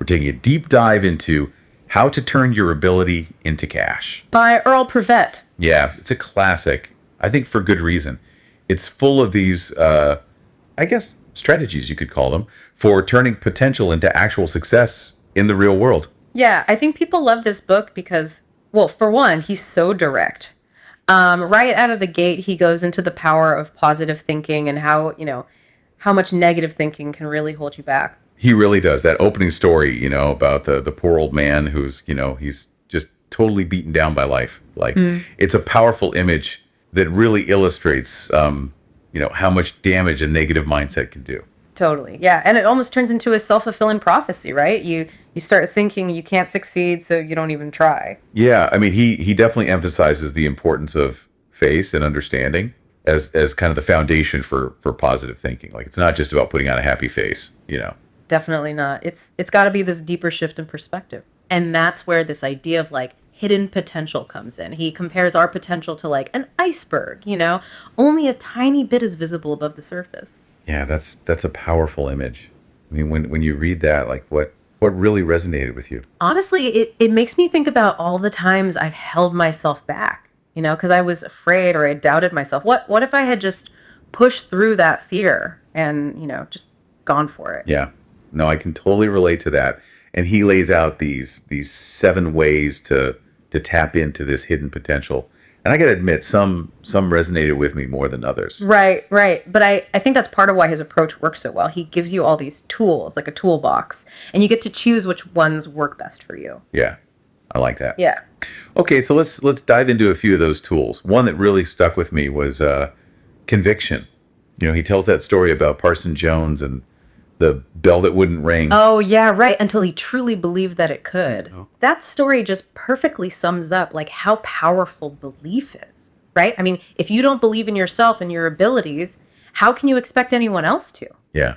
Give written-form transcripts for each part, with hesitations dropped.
We're taking a deep dive into How to Turn Your Ability into Cash. By Earl Prevet. Yeah, it's a classic. I think for good reason. It's full of these, I guess, strategies, you could call them, for turning potential into actual success in the real world. Yeah, I think people love this book because, well, for one, he's so direct. Right out of the gate, he goes into the power of positive thinking and how much negative thinking can really hold you back. He really does. That opening story, about the poor old man who's, he's just totally beaten down by life. Like, it's a powerful image that really illustrates, how much damage a negative mindset can do. Totally. Yeah. And it almost turns into a self-fulfilling prophecy, right? You start thinking you can't succeed, so you don't even try. Yeah. I mean, he definitely emphasizes the importance of faith and understanding as kind of the foundation for positive thinking. Like, it's not just about putting on a happy face, Definitely not. It's got to be this deeper shift in perspective. And that's where this idea of like hidden potential comes in. He compares our potential to like an iceberg, only a tiny bit is visible above the surface. Yeah, that's a powerful image. I mean, when you read that, like what really resonated with you? Honestly, it makes me think about all the times I've held myself back, because I was afraid or I doubted myself. What if I had just pushed through that fear and, just gone for it? Yeah. No, I can totally relate to that. And he lays out these 7 ways to tap into this hidden potential. And I got to admit, some resonated with me more than others. Right. But I think that's part of why his approach works so well. He gives you all these tools, like a toolbox, and you get to choose which ones work best for you. Yeah, I like that. Yeah. Okay, so let's dive into a few of those tools. One that really stuck with me was conviction. He tells that story about Parson Jones and the bell that wouldn't ring. Oh, yeah, right. Until he truly believed that it could. Oh. That story just perfectly sums up like how powerful belief is, right? I mean, if you don't believe in yourself and your abilities, how can you expect anyone else to? Yeah.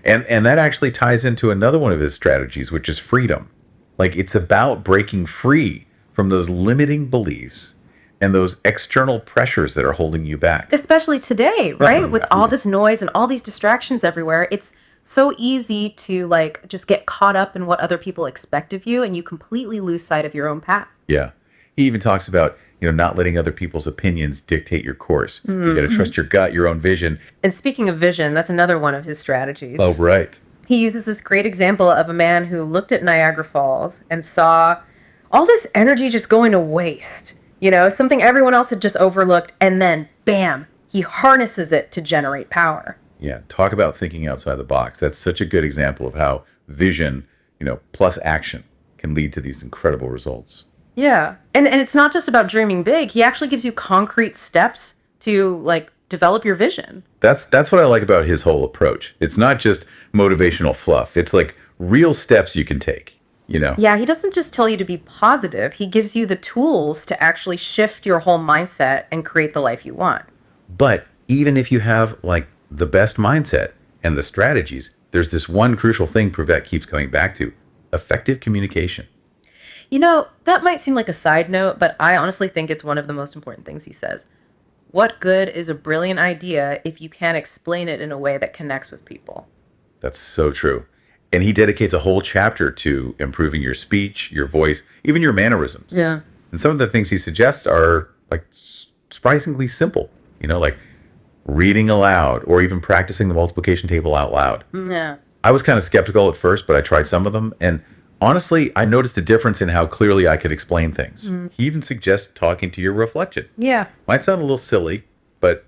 And that actually ties into another one of his strategies, which is freedom. Like, it's about breaking free from those limiting beliefs and those external pressures that are holding you back. Especially today, right? With all this noise and all these distractions everywhere, it's so easy to like just get caught up in what other people expect of you, and you completely lose sight of your own path. Yeah. He even talks about, not letting other people's opinions dictate your course. Mm-hmm. You got to trust your gut, your own vision. And speaking of vision, that's another one of his strategies. Oh, right. He uses this great example of a man who looked at Niagara Falls and saw all this energy just going to waste, something everyone else had just overlooked, and then bam, he harnesses it to generate power. Yeah, talk about thinking outside the box. That's such a good example of how vision, plus action can lead to these incredible results. Yeah. And it's not just about dreaming big. He actually gives you concrete steps to like develop your vision. That's what I like about his whole approach. It's not just motivational fluff. It's like real steps you can take, Yeah, he doesn't just tell you to be positive. He gives you the tools to actually shift your whole mindset and create the life you want. But even if you have like the best mindset and the strategies, there's this one crucial thing Prevet keeps coming back to: effective communication. That might seem like a side note, but I honestly think it's one of the most important things he says. What good is a brilliant idea if you can't explain it in a way that connects with people? That's so true. And he dedicates a whole chapter to improving your speech, your voice, even your mannerisms. Yeah. And some of the things he suggests are like surprisingly simple, like reading aloud or even practicing the multiplication table out loud. Yeah. I was kind of skeptical at first, but I tried some of them. And honestly, I noticed a difference in how clearly I could explain things. He even suggests talking to your reflection. Yeah. Might sound a little silly, but,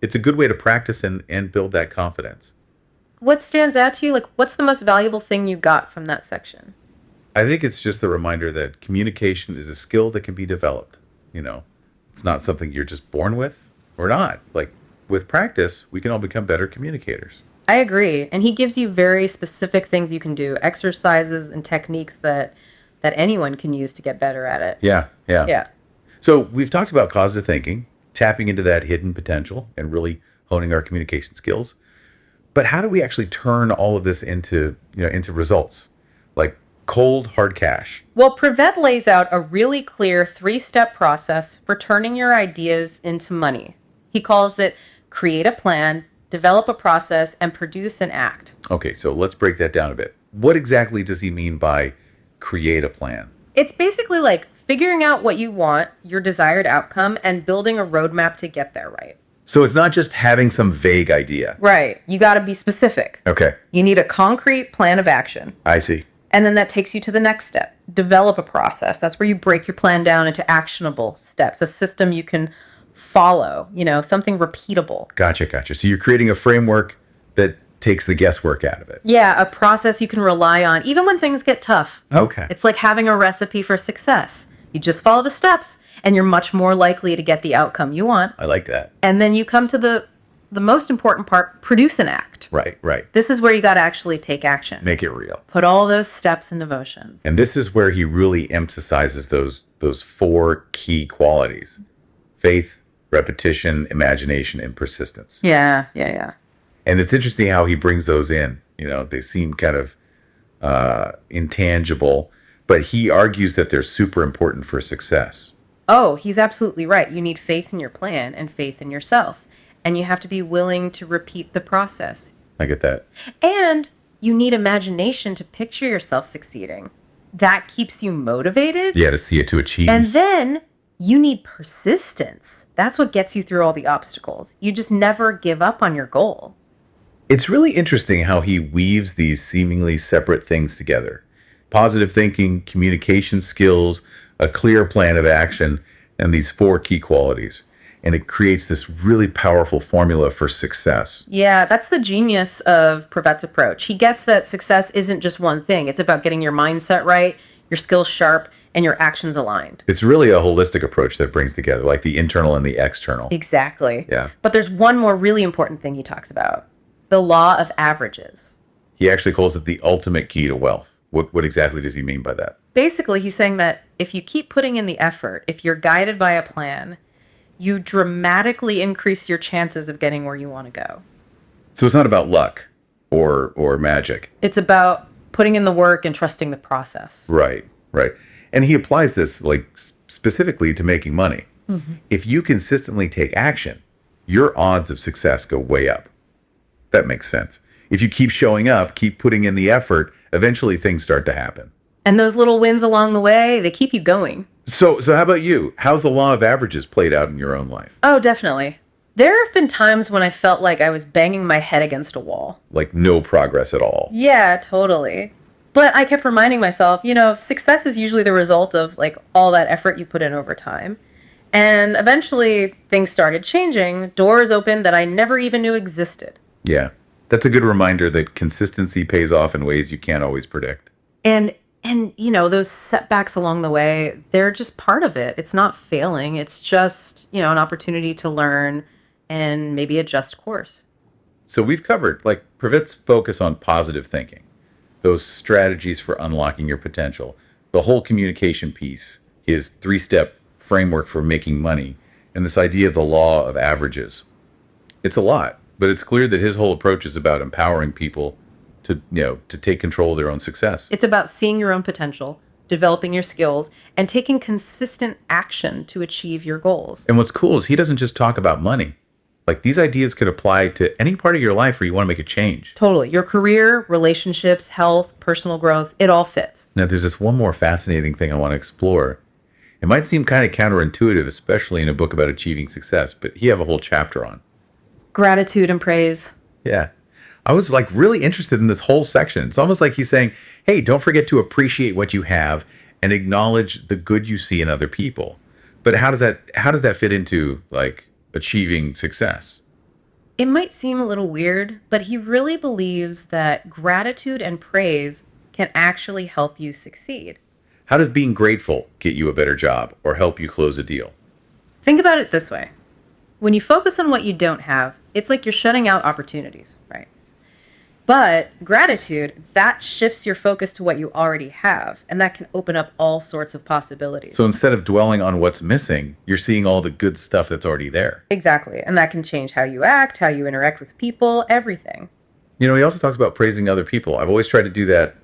it's a good way to practice and build that confidence. What stands out to you? Like, what's the most valuable thing you got from that section? I think it's just the reminder that communication is a skill that can be developed. It's not something you're just born with or not. Like, with practice, we can all become better communicators. I agree. And he gives you very specific things you can do, exercises and techniques that anyone can use to get better at it. Yeah. So we've talked about positive thinking, tapping into that hidden potential and really honing our communication skills. But how do we actually turn all of this into results? Like cold, hard cash. Well, Prevet lays out a really clear 3-step process for turning your ideas into money. He calls it create a plan, develop a process, and produce an act. Okay, so let's break that down a bit. What exactly does he mean by create a plan? It's basically like figuring out what you want, your desired outcome, and building a roadmap to get there right. So it's not just having some vague idea. Right. You got to be specific. Okay, You need a concrete plan of action. I see. And then that takes you to the next step. Develop a process. That's where you break your plan down into actionable steps, a system you can follow, something repeatable. Gotcha. So you're creating a framework that takes the guesswork out of it. Yeah, a process you can rely on, even when things get tough. Okay. It's like having a recipe for success. You just follow the steps, and you're much more likely to get the outcome you want. I like that. And then you come to the most important part, produce an act. Right. This is where you got to actually take action. Make it real. Put all those steps into motion. And this is where he really emphasizes those four key qualities: faith, repetition, imagination, and persistence. Yeah. And it's interesting how he brings those in. They seem kind of intangible, but he argues that they're super important for success. Oh, he's absolutely right. You need faith in your plan and faith in yourself. And you have to be willing to repeat the process. I get that. And you need imagination to picture yourself succeeding. That keeps you motivated. Yeah, to see it to achieve. And then you need persistence. That's what gets you through all the obstacles. You just never give up on your goal. It's really interesting how he weaves these seemingly separate things together: positive thinking, communication skills, a clear plan of action, and these four key qualities. And it creates this really powerful formula for success. Yeah, that's the genius of Pravet's approach. He gets that success isn't just one thing. It's about getting your mindset right, your skills sharp, and your actions aligned. It's really a holistic approach that brings together like the internal and the external. Exactly. Yeah. But there's one more really important thing he talks about: the law of averages. He actually calls it the ultimate key to wealth. What exactly does he mean by that? Basically, he's saying that if you keep putting in the effort, if you're guided by a plan, you dramatically increase your chances of getting where you want to go. So it's not about luck or magic. It's about putting in the work and trusting the process. Right. And he applies this specifically to making money. Mm-hmm. If you consistently take action, your odds of success go way up. That makes sense. If you keep showing up, keep putting in the effort, eventually things start to happen. And those little wins along the way, they keep you going. So how about you? How's the law of averages played out in your own life? Oh, definitely. There have been times when I felt like I was banging my head against a wall. Like no progress at all. Yeah, totally. But I kept reminding myself, success is usually the result of all that effort you put in over time. And eventually things started changing, doors opened that I never even knew existed. Yeah. That's a good reminder that consistency pays off in ways you can't always predict. And those setbacks along the way, they're just part of it. It's not failing. It's just, an opportunity to learn and maybe adjust course. So we've covered Pravet's focus on positive thinking, those strategies for unlocking your potential, the whole communication piece, his 3-step framework for making money, and this idea of the law of averages. It's a lot, but it's clear that his whole approach is about empowering people to take control of their own success. It's about seeing your own potential, developing your skills, and taking consistent action to achieve your goals. And what's cool is he doesn't just talk about money. These ideas could apply to any part of your life where you want to make a change. Totally. Your career, relationships, health, personal growth, it all fits. Now, there's this one more fascinating thing I want to explore. It might seem kind of counterintuitive, especially in a book about achieving success, but he have a whole chapter on gratitude and praise. Yeah. I was really interested in this whole section. It's almost like he's saying, hey, don't forget to appreciate what you have and acknowledge the good you see in other people. But how does that fit into achieving success? It might seem a little weird, but he really believes that gratitude and praise can actually help you succeed. How does being grateful get you a better job or help you close a deal? Think about it this way. When you focus on what you don't have, it's like you're shutting out opportunities, right? But gratitude, that shifts your focus to what you already have, and that can open up all sorts of possibilities. So instead of dwelling on what's missing, you're seeing all the good stuff that's already there. Exactly. And that can change how you act, how you interact with people, everything. He also talks about praising other people. I've always tried to do that,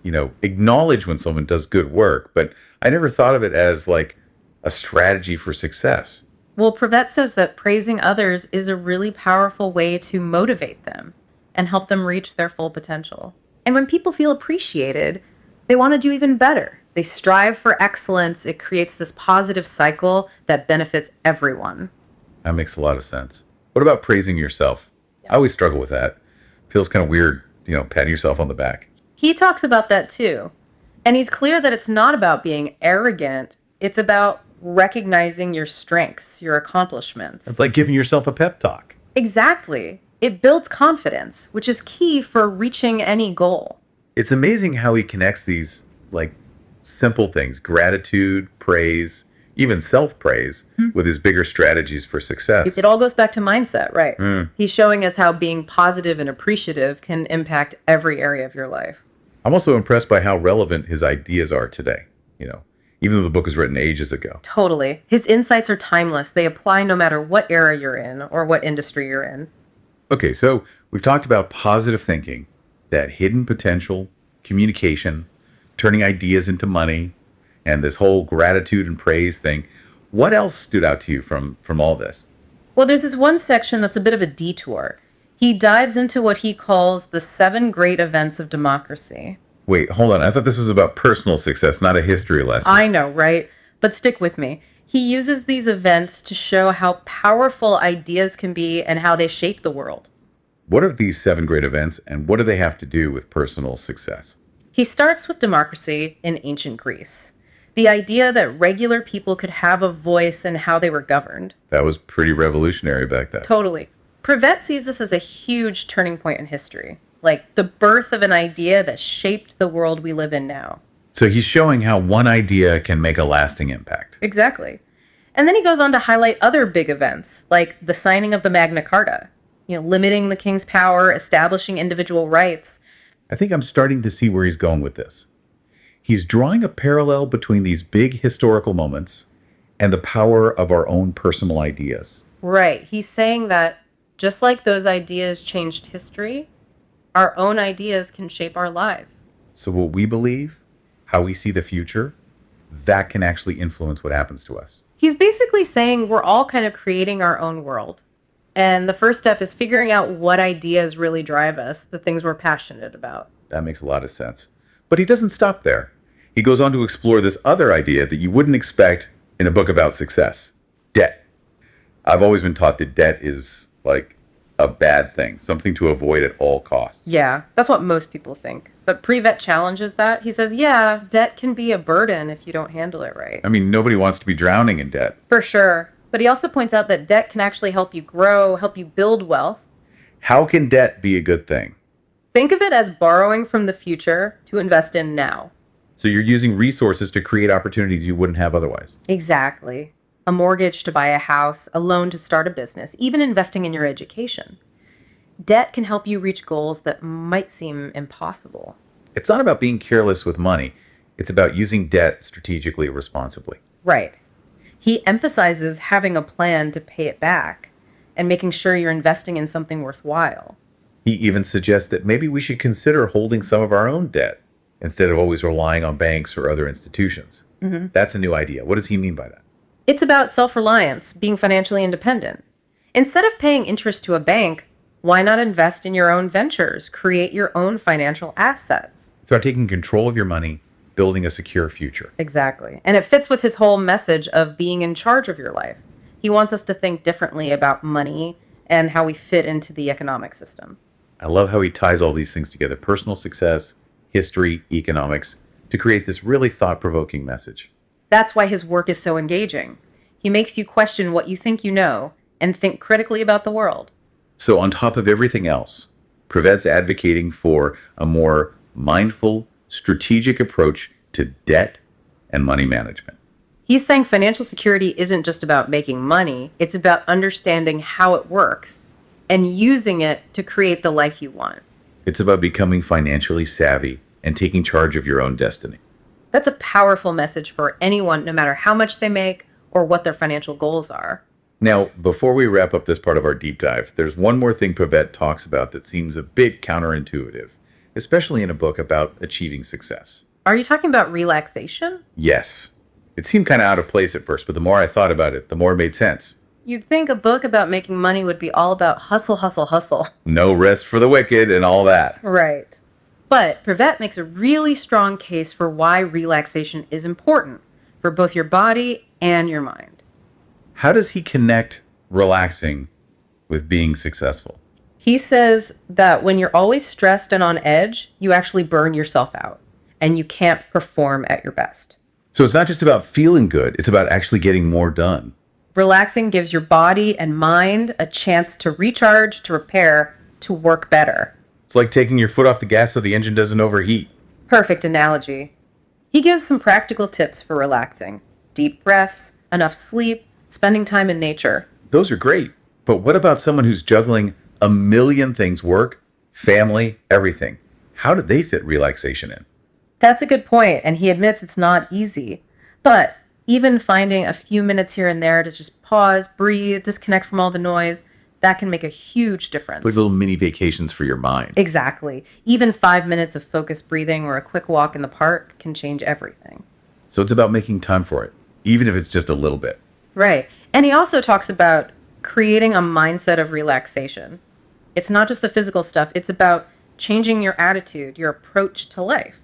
acknowledge when someone does good work, but I never thought of it as a strategy for success. Well, Pravet says that praising others is a really powerful way to motivate them and help them reach their full potential. And when people feel appreciated, they want to do even better. They strive for excellence. It creates this positive cycle that benefits everyone. That makes a lot of sense. What about praising yourself? I always struggle with that. Feels kind of weird, patting yourself on the back. He talks about that too. And he's clear that it's not about being arrogant, it's about recognizing your strengths, your accomplishments. It's like giving yourself a pep talk. Exactly. It builds confidence, which is key for reaching any goal. It's amazing how he connects these like simple things, gratitude, praise, even self-praise, with his bigger strategies for success. It all goes back to mindset, right? He's showing us how being positive and appreciative can impact every area of your life. I'm also impressed by how relevant his ideas are today, even though the book was written ages ago. Totally. His insights are timeless. They apply no matter what era you're in or what industry you're in. Okay, so we've talked about positive thinking, that hidden potential, communication, turning ideas into money, and this whole gratitude and praise thing. What else stood out to you from all this? Well, there's this one section that's a bit of a detour. He dives into what he calls the 7 great events of democracy. Wait, hold on. I thought this was about personal success, not a history lesson. I know, right? But stick with me. He uses these events to show how powerful ideas can be and how they shape the world. What are these 7 great events, and what do they have to do with personal success? He starts with democracy in ancient Greece. The idea that regular people could have a voice in how they were governed. That was pretty revolutionary back then. Totally. Privet sees this as a huge turning point in history, like the birth of an idea that shaped the world we live in now. So he's showing how one idea can make a lasting impact. Exactly. And then he goes on to highlight other big events, like the signing of the Magna Carta, limiting the king's power, establishing individual rights. I think I'm starting to see where he's going with this. He's drawing a parallel between these big historical moments and the power of our own personal ideas. Right. He's saying that just like those ideas changed history, our own ideas can shape our lives. So what we believe, how we see the future, that can actually influence what happens to us. He's basically saying we're all kind of creating our own world. And the first step is figuring out what ideas really drive us, the things we're passionate about. That makes a lot of sense. But he doesn't stop there. He goes on to explore this other idea that you wouldn't expect in a book about success: debt. I've always been taught that debt is like a bad thing, something to avoid at all costs. Yeah, that's what most people think. But Privet challenges that. He says, yeah, debt can be a burden if you don't handle it right. I mean, nobody wants to be drowning in debt. For sure. But he also points out that debt can actually help you grow, help you build wealth. How can debt be a good thing? Think of it as borrowing from the future to invest in now. So you're using resources to create opportunities you wouldn't have otherwise. Exactly. A mortgage to buy a house, a loan to start a business, even investing in your education. Debt can help you reach goals that might seem impossible. It's not about being careless with money. It's about using debt strategically, responsibly. Right. He emphasizes having a plan to pay it back and making sure you're investing in something worthwhile. He even suggests that maybe we should consider holding some of our own debt instead of always relying on banks or other institutions. That's a new idea. What does he mean by that? It's about self-reliance, being financially independent. Instead of paying interest to a bank, why not invest in your own ventures, create your own financial assets? It's about taking control of your money, building a secure future. Exactly. And it fits with his whole message of being in charge of your life. He wants us to think differently about money and how we fit into the economic system. I love how he ties all these things together: personal success, history, economics, to create this really thought-provoking message. That's why his work is so engaging. He makes you question what you think you know and think critically about the world. So on top of everything else, Privet's advocating for a more mindful, strategic approach to debt and money management. He's saying financial security isn't just about making money, it's about understanding how it works and using it to create the life you want. It's about becoming financially savvy and taking charge of your own destiny. That's a powerful message for anyone, no matter how much they make or what their financial goals are. Now, before we wrap up this part of our deep dive, there's one more thing Privet talks about that seems a bit counterintuitive, especially in a book about achieving success. Are you talking about relaxation? Yes. It seemed kind of out of place at first, but the more I thought about it, the more it made sense. You'd think a book about making money would be all about hustle, hustle, hustle. No rest for the wicked and all that. Right. But Privet makes a really strong case for why relaxation is important for both your body and your mind. How does he connect relaxing with being successful? He says that when you're always stressed and on edge, you actually burn yourself out and you can't perform at your best. So it's not just about feeling good, it's about actually getting more done. Relaxing gives your body and mind a chance to recharge, to repair, to work better. It's like taking your foot off the gas so the engine doesn't overheat. Perfect analogy. He gives some practical tips for relaxing: deep breaths, enough sleep, spending time in nature. Those are great. But what about someone who's juggling a million things, work, family, everything? How do they fit relaxation in? That's a good point, and he admits it's not easy. But even finding a few minutes here and there to just pause, breathe, disconnect from all the noise, that can make a huge difference. Like little mini vacations for your mind. Exactly. Even 5 minutes of focused breathing or a quick walk in the park can change everything. So it's about making time for it, even if it's just a little bit. Right. And he also talks about creating a mindset of relaxation. It's not just the physical stuff, it's about changing your attitude, your approach to life.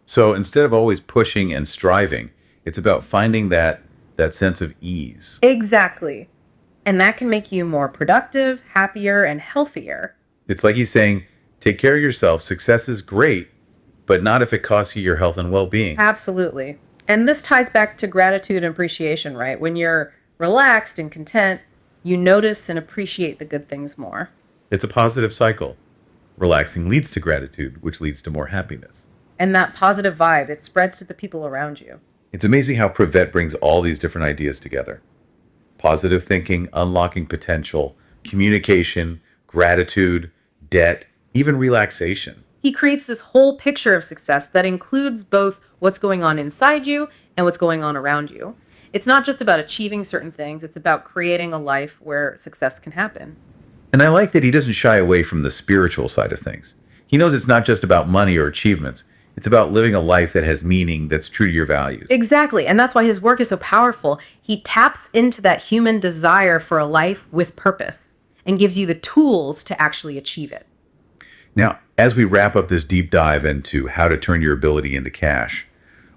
So instead of always pushing and striving, it's about finding that sense of ease. Exactly. And that can make you more productive, happier, and healthier. It's like he's saying, take care of yourself. Success is great, but not if it costs you your health and well-being. Absolutely. And this ties back to gratitude and appreciation, right? When you're relaxed and content, you notice and appreciate the good things more. It's a positive cycle. Relaxing leads to gratitude, which leads to more happiness. And that positive vibe, it spreads to the people around you. It's amazing how Privet brings all these different ideas together. Positive thinking, unlocking potential, communication, gratitude, debt, even relaxation. He creates this whole picture of success that includes both what's going on inside you and what's going on around you. It's not just about achieving certain things, it's about creating a life where success can happen. And I like that he doesn't shy away from the spiritual side of things. He knows it's not just about money or achievements. It's about living a life that has meaning, that's true to your values. Exactly. And that's why his work is so powerful. He taps into that human desire for a life with purpose and gives you the tools to actually achieve it. Now, as we wrap up this deep dive into how to turn your ability into cash,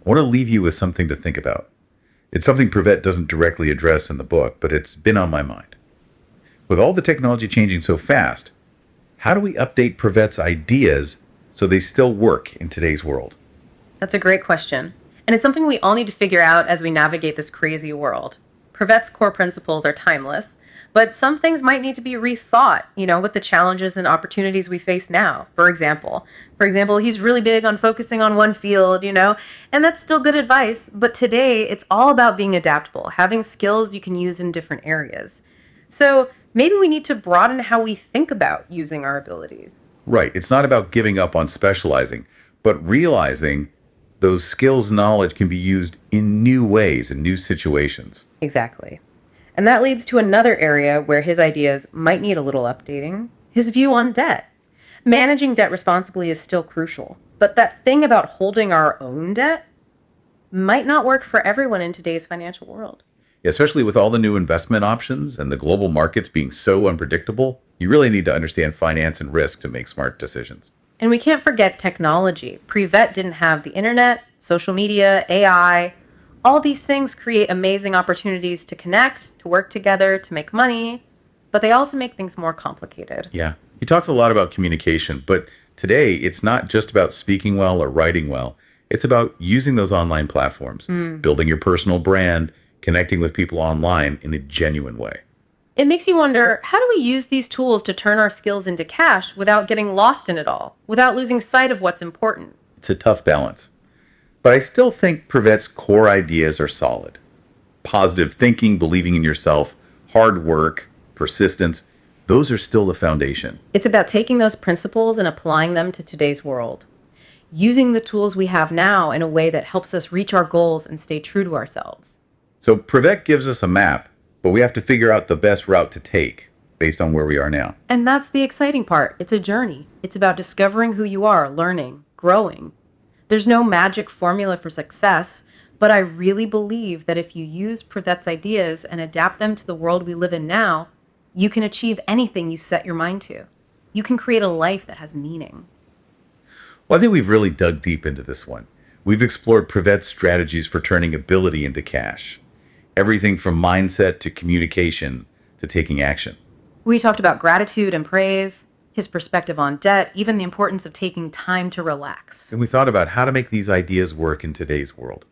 I want to leave you with something to think about. It's something Privet doesn't directly address in the book, but it's been on my mind. With all the technology changing so fast, how do we update Privet's ideas so they still work in today's world? That's a great question. And it's something we all need to figure out as we navigate this crazy world. Privet's core principles are timeless, but some things might need to be rethought, with the challenges and opportunities we face now. For example, he's really big on focusing on one field, and that's still good advice. But today, it's all about being adaptable, having skills you can use in different areas. So maybe we need to broaden how we think about using our abilities. Right. It's not about giving up on specializing, but realizing those skills and knowledge can be used in new ways, in new situations. Exactly. And that leads to another area where his ideas might need a little updating: his view on debt. Managing debt responsibly is still crucial, but that thing about holding our own debt might not work for everyone in today's financial world. Especially with all the new investment options and the global markets being so unpredictable, you really need to understand finance and risk to make smart decisions. And we can't forget technology. Privet didn't have the internet, social media, AI. All these things create amazing opportunities to connect, to work together, to make money, but they also make things more complicated. Yeah. He talks a lot about communication, but today it's not just about speaking well or writing well. It's about using those online platforms, building your personal brand, connecting with people online in a genuine way. It makes you wonder, how do we use these tools to turn our skills into cash without getting lost in it all, without losing sight of what's important? It's a tough balance. But I still think Privet's core ideas are solid. Positive thinking, believing in yourself, hard work, persistence, those are still the foundation. It's about taking those principles and applying them to today's world, using the tools we have now in a way that helps us reach our goals and stay true to ourselves. So Privet gives us a map, but we have to figure out the best route to take based on where we are now. And that's the exciting part. It's a journey. It's about discovering who you are, learning, growing. There's no magic formula for success, but I really believe that if you use Privet's ideas and adapt them to the world we live in now, you can achieve anything you set your mind to. You can create a life that has meaning. Well, I think we've really dug deep into this one. We've explored Privet's strategies for turning ability into cash. Everything from mindset to communication to taking action. We talked about gratitude and praise, his perspective on debt, even the importance of taking time to relax. And we thought about how to make these ideas work in today's world.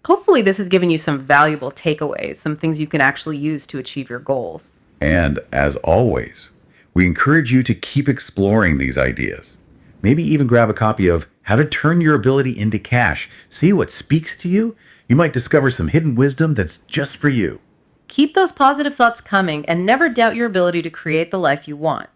Hopefully, this has given you some valuable takeaways, some things you can actually use to achieve your goals. And as always, we encourage you to keep exploring these ideas. Maybe even grab a copy of How to Turn Your Ability into Cash. See what speaks to you. You might discover some hidden wisdom that's just for you. Keep those positive thoughts coming and never doubt your ability to create the life you want.